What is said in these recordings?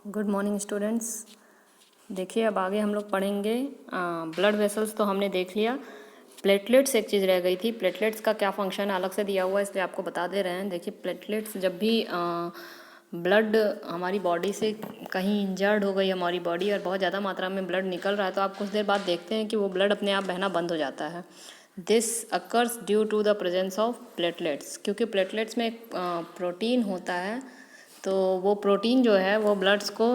Good morning students. देखिए अब आगे हम लोग पढ़ेंगे ब्लड वेसल्स तो हमने देख लिया। प्लेटलेट्स एक चीज़ रह गई थी। प्लेटलेट्स का क्या फंक्शन है अलग से दिया हुआ है, इसलिए आपको बता दे रहे हैं। देखिए प्लेटलेट्स जब भी ब्लड हमारी बॉडी से कहीं इंजर्ड हो गई हमारी बॉडी और बहुत ज़्यादा मात्रा में ब्लड निकल रहा है, तो आप कुछ देर बाद देखते हैं कि वो ब्लड अपने आप बहना बंद हो जाता है। This occurs due to the presence of platelets, क्योंकि प्लेटलेट्स में एक प्रोटीन होता है, तो वो प्रोटीन जो है वो ब्लड्स को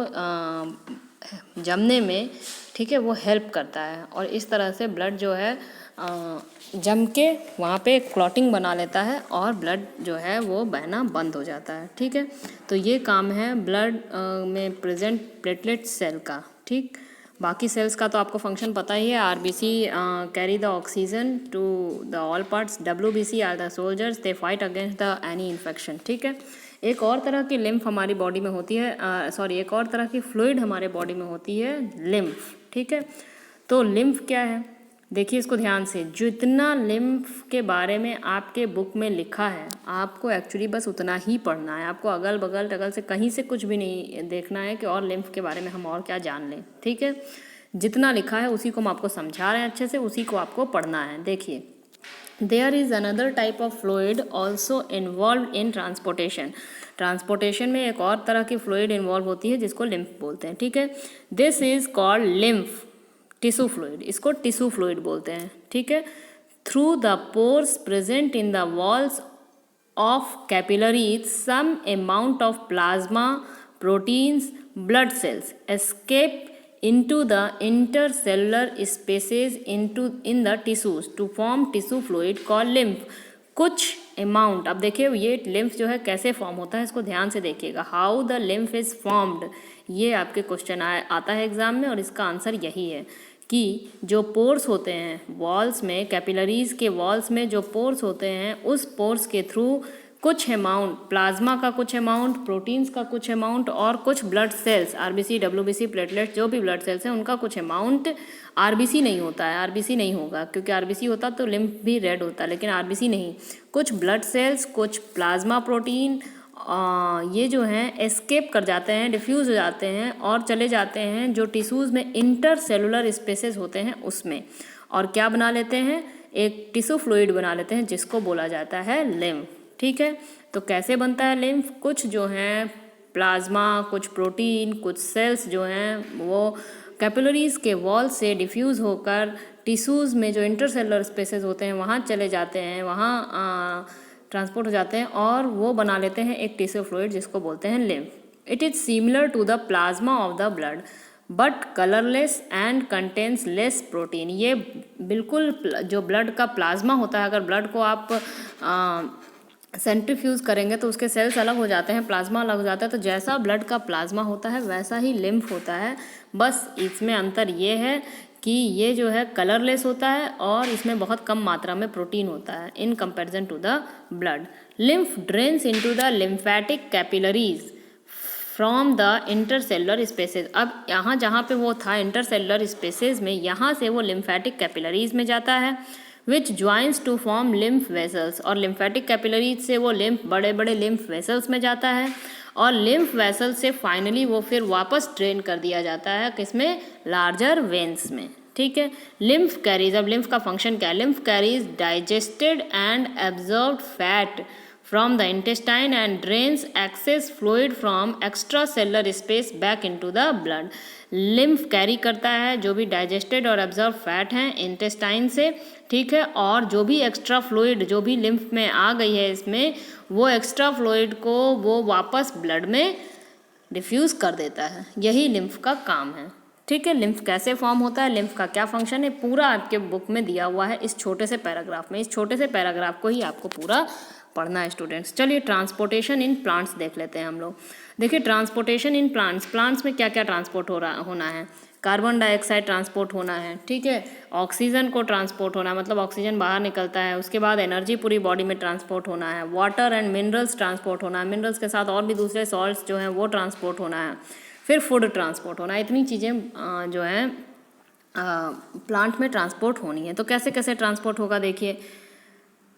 जमने में, ठीक है, वो हेल्प करता है और इस तरह से ब्लड जो है जम के वहाँ पे क्लॉटिंग बना लेता है और ब्लड जो है वो बहना बंद हो जाता है। ठीक है, तो ये काम है ब्लड में प्रेजेंट प्लेटलेट सेल का। ठीक, बाकी सेल्स का तो आपको फंक्शन पता ही है। RBC carry the oxygen to the all parts, WBC are the soldiers, they fight against the any infection. ठीक है, एक और तरह की लिम्फ हमारी बॉडी में होती है, एक और तरह की फ्लूइड हमारे बॉडी में होती है, लिम्फ। ठीक है, तो लिम्फ क्या है, देखिए इसको ध्यान से। जितना लिम्फ के बारे में आपके बुक में लिखा है आपको एक्चुअली बस उतना ही पढ़ना है। आपको अगल बगल टगल से कहीं से कुछ भी नहीं देखना है कि और लिम्फ के बारे में हम और क्या जान लें। ठीक है, जितना लिखा है उसी को हम आपको समझा रहे हैं अच्छे से, उसी को आपको पढ़ना है। देखिए, there is another type of fluid also involve in transportation. Transportation में एक और तरह की फ्लूइड इन्वॉल्व होती है जिसको लिम्फ बोलते हैं। ठीक है, this is called lymph tissue fluid, इसको टिश्यू फ्लूइड बोलते हैं। ठीक है, through the pores present in the walls of capillaries some amount of plasma, proteins, blood cells escape into the intercellular spaces in the tissues to form tissue fluid called lymph। कुछ amount, अब देखिए ये lymph जो है कैसे form होता है, इसको ध्यान से देखिएगा। How the lymph is formed, ये आपके क्वेश्चन आता है एग्जाम में और इसका आंसर यही है कि जो पोर्स होते हैं वॉल्स में, कैपिलरीज के वॉल्स में जो पोर्स होते हैं, उस पोर्स के थ्रू कुछ अमाउंट प्लाज्मा का, कुछ अमाउंट प्रोटीन्स का, कुछ अमाउंट और कुछ blood cells, RBC, WBC, platelets, जो भी ब्लड सेल्स हैं उनका कुछ अमाउंट। आरबीसी नहीं होता है, आरबीसी नहीं होगा, क्योंकि आरबीसी होता तो लिम्फ भी रेड होता, लेकिन आरबीसी नहीं। कुछ ब्लड सेल्स, कुछ प्लाज्मा प्रोटीन, ये जो हैं एस्केप कर जाते हैं, डिफ्यूज़ हो जाते हैं और चले जाते हैं जो टिश्यूज़ में इंटरसेलुलर स्पेसेस होते हैं उसमें, और क्या बना लेते हैं, एक टिश्यू फ्लूइड बना लेते हैं जिसको बोला जाता है लिम्फ। ठीक है, तो कैसे बनता है लिम्फ, कुछ जो हैं प्लाज्मा, कुछ प्रोटीन, कुछ सेल्स जो हैं वो कैपिलरीज के वॉल से डिफ्यूज़ होकर टिश्यूज़ में जो इंटरसेलुलर स्पेसेस होते हैं वहाँ चले जाते हैं, वहाँ ट्रांसपोर्ट हो जाते हैं और वो बना लेते हैं एक टिश्यू फ्लूइड जिसको बोलते हैं lymph. It is similar to the plasma of the blood but colourless and contains less protein. ये बिल्कुल जो ब्लड का प्लाज्मा होता है, अगर ब्लड को आप सेंट्रीफ्यूज करेंगे तो उसके सेल्स अलग हो जाते हैं, प्लाज्मा अलग हो जाता है, तो जैसा ब्लड का प्लाज्मा होता है वैसा ही लिम्फ होता है। बस इसमें अंतर ये है कि ये जो है कलरलेस होता है और इसमें बहुत कम मात्रा में प्रोटीन होता है in comparison to the blood. Lymph drains into the lymphatic capillaries from the intercellular spaces. अब यहाँ जहाँ पे वो था इंटरसेलुलर स्पेसेस में, यहाँ से वो लिम्फेटिक कैपिलरीज में जाता है which joins to form lymph vessels, और लिम्फेटिक कैपिलरीज से वो लिम्फ बड़े बड़े लिम्फ वेसल्स में जाता है और लिम्फ वेसल से फाइनली वो फिर वापस ड्रेन कर दिया जाता है किसमें, लार्जर वेन्स में। ठीक है, लिम्फ कैरीज, अब लिम्फ का फंक्शन क्या है, lymph carries digested and absorbed fat from the intestine and drains excess fluid from extracellular space back into the blood। Lymph carry करता है जो भी डाइजेस्टेड और एब्जॉर्ब फैट हैं इंटेस्टाइन से, ठीक है, और जो भी एक्स्ट्रा फ्लूइड जो भी लिम्फ में आ गई है इसमें, वो एक्स्ट्रा फ्लूइड को वो वापस ब्लड में डिफ्यूज़ कर देता है। यही लिम्फ का काम है। ठीक है, लिम्फ कैसे फॉर्म होता है, लिम्फ का क्या फंक्शन है, पूरा आपके बुक में दिया हुआ है इस छोटे से पैराग्राफ में। इस छोटे से पैराग्राफ को ही आपको पूरा पढ़ना है स्टूडेंट्स। चलिए ट्रांसपोर्टेशन इन प्लांट्स देख लेते हैं हम लोग। देखिए ट्रांसपोर्टेशन इन प्लांट्स में क्या क्या ट्रांसपोर्ट होना है, कार्बन डाइऑक्साइड ट्रांसपोर्ट होना है, ठीक है, ऑक्सीजन को ट्रांसपोर्ट होना है, मतलब ऑक्सीजन बाहर निकलता है, उसके बाद एनर्जी पूरी बॉडी में ट्रांसपोर्ट होना है, वाटर एंड मिनरल्स ट्रांसपोर्ट होना है, मिनरल्स के साथ और भी दूसरे सॉल्ट्स जो हैं वो ट्रांसपोर्ट होना है, फिर फूड ट्रांसपोर्ट होना है। इतनी चीज़ें जो हैं प्लांट में ट्रांसपोर्ट होनी है। तो कैसे कैसे ट्रांसपोर्ट होगा, देखिए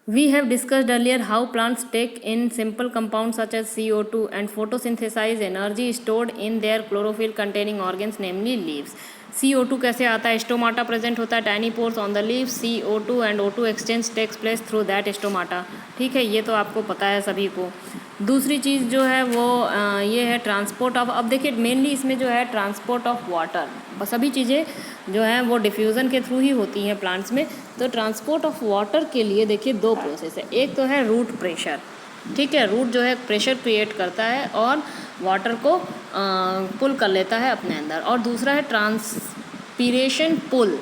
We have discussed earlier how plants take in simple compounds such as CO2 and photosynthesize energy stored in their chlorophyll containing organs, namely leaves. CO2 कैसे आता है? स्टोमाटा प्रेजेंट होता है tiny pores on the leaves. CO2 and O2 exchange takes place through that stomata. ठीक है, ये तो आपको पता है सभी को. दूसरी चीज़ जो है वो ये है ट्रांसपोर्ट ऑफ. अब देखिए मेनली इसमें जो है ट्रांसपोर्ट ऑफ वाटर, सभी चीज़ें जो हैं वो डिफ्यूज़न के थ्रू ही होती हैं प्लांट्स में. तो ट्रांसपोर्ट ऑफ वाटर के लिए देखिए दो प्रोसेस है. एक तो है रूट प्रेशर. ठीक है, रूट जो है प्रेशर क्रिएट करता है और वाटर को पुल कर लेता है अपने अंदर. और दूसरा है ट्रांसपीरेशन पुल.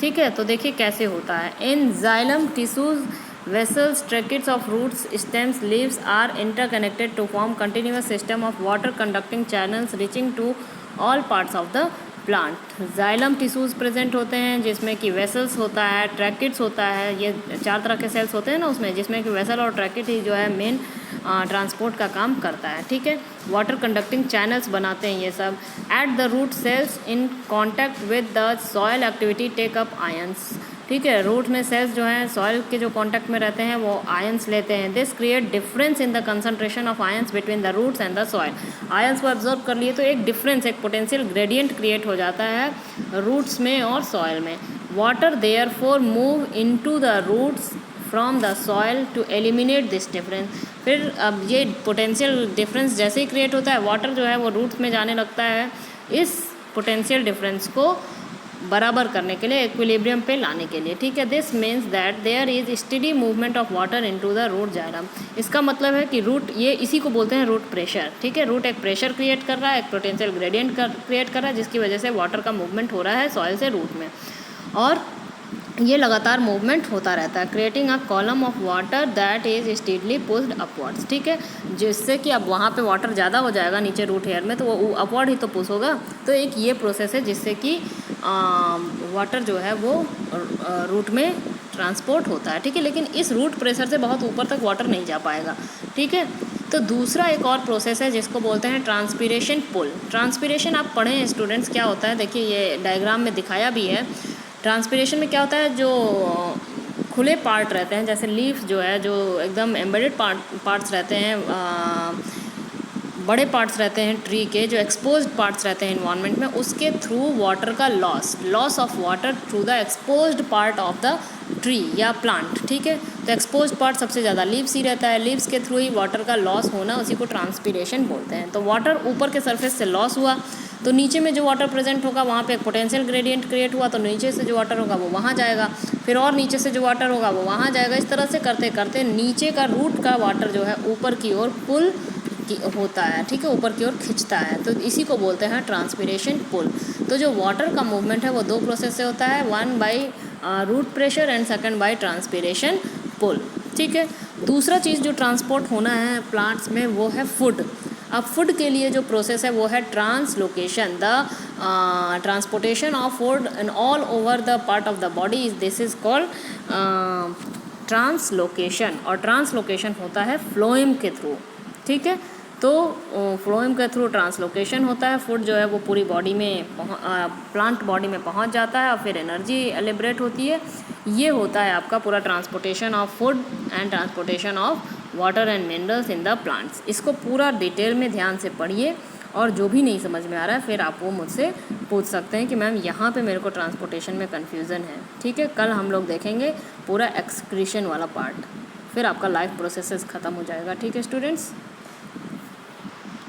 ठीक है, तो देखिए कैसे होता है. इन xylem tissues vessels, tracheids of roots, stems, leaves are interconnected to form continuous system of water conducting channels reaching to all parts of the plant. Xylem tissues present होते हैं जिसमें कि वेसल्स होता है, ट्रैकिड्स होता है. ये 4 तरह के सेल्स होते हैं ना उसमें, जिसमें कि वेसल और ट्रैकिड ही जो है मेन ट्रांसपोर्ट का काम करता है. ठीक है, वाटर कंडक्टिंग चैनल्स बनाते हैं ये सब. At the root cells in contact with the soil activity take up ions. ठीक है, रूट में सेल्स जो हैं सॉइल के जो कांटेक्ट में रहते हैं वो आयंस लेते हैं. This create difference in the concentration of ions between the roots and the soil. Ions को ऑब्जर्व कर लिए तो एक डिफरेंस, एक पोटेंशियल ग्रेडियंट क्रिएट हो जाता है रूट्स में और सॉइल में. Water therefore move into the roots from the soil to eliminate this difference. फिर अब ये पोटेंशियल डिफरेंस जैसे ही क्रिएट होता है, वाटर जो है वो रूट्स में जाने लगता है इस पोटेंशियल डिफरेंस को बराबर करने के लिए, इक्विलिब्रियम पे लाने के लिए. ठीक है, this means that there is steady movement of water into the root xylem. इसका मतलब है कि रूट, ये इसी को बोलते हैं रूट प्रेशर. ठीक है, रूट एक प्रेशर क्रिएट कर रहा है, एक पोटेंशियल ग्रेडियंट क्रिएट कर रहा है जिसकी वजह से वाटर का मूवमेंट हो रहा है सॉइल से रूट में, और ये लगातार मूवमेंट होता रहता है, creating a column of water that is steadily pushed upwards. ठीक है, जिससे कि अब वहाँ पे वाटर ज़्यादा हो जाएगा नीचे रूट हेयर में, तो वो अपवर्ड ही तो पुश होगा. तो एक ये प्रोसेस है जिससे कि वाटर जो है वो रूट में ट्रांसपोर्ट होता है. ठीक है, लेकिन इस रूट प्रेशर से बहुत ऊपर तक वाटर नहीं जा पाएगा. ठीक है, तो दूसरा एक और प्रोसेस है जिसको बोलते हैं ट्रांसपीरेशन पुल. ट्रांसपीरेशन आप पढ़ें स्टूडेंट्स क्या होता है, देखिए ये डायग्राम में दिखाया भी है. ट्रांसपीरेशन में क्या होता है, जो खुले पार्ट रहते हैं जैसे लीफ जो है, जो एकदम एम्बेडेड पार्ट्स रहते हैं, बड़े पार्ट्स रहते हैं ट्री के, जो एक्सपोज्ड पार्ट्स रहते हैं इन्वायरमेंट में, उसके थ्रू वाटर का loss of water through the exposed part of the tree या प्लांट. ठीक है, तो एक्सपोज्ड पार्ट सबसे ज़्यादा लीव्स ही रहता है. लीव्स के थ्रू ही वाटर का लॉस होना, उसी को ट्रांसपीरेशन बोलते हैं. तो वाटर ऊपर के सरफेस से लॉस हुआ तो नीचे में जो वाटर प्रेजेंट होगा वहाँ पे एक पोटेंशियल ग्रेडियंट क्रिएट हुआ, तो नीचे से जो वाटर होगा वो वहाँ जाएगा, फिर और नीचे से जो वाटर होगा वो वहाँ जाएगा. इस तरह से करते करते नीचे का रूट का वाटर जो है ऊपर की ओर पुल होता है. ठीक है, ऊपर की ओर खिंचता है, तो इसी को बोलते हैं ट्रांसपीरेशन पुल. तो जो वाटर का मूवमेंट है वो दो प्रोसेस से होता है, one by root pressure and second by transpiration pull. ठीक है, दूसरा चीज़ जो ट्रांसपोर्ट होना है प्लांट्स में वो है फूड. अब फूड के लिए जो प्रोसेस है वो है translocation. The transportation of food in all over the part of the body is this is called translocation. और ट्रांसलोकेशन होता है फ्लोएम के थ्रू. ठीक है, तो फ्लोएम के थ्रू ट्रांसलोकेशन होता है. फूड जो है वो पूरी बॉडी में प्लांट बॉडी में पहुंच जाता है और फिर एनर्जी लिबरेट होती है. ये होता है आपका पूरा transportation of food and transportation of water and minerals in the plants. इसको पूरा डिटेल में ध्यान से पढ़िए, और जो भी नहीं समझ में आ रहा है फिर आप वो मुझसे पूछ सकते हैं कि मैम यहाँ पे मेरे को ट्रांसपोर्टेशन में कन्फ्यूज़न है. ठीक है, कल हम लोग देखेंगे पूरा एक्सक्रीशन वाला पार्ट, फिर आपका लाइफ प्रोसेसेस ख़त्म हो जाएगा. ठीक है स्टूडेंट्स.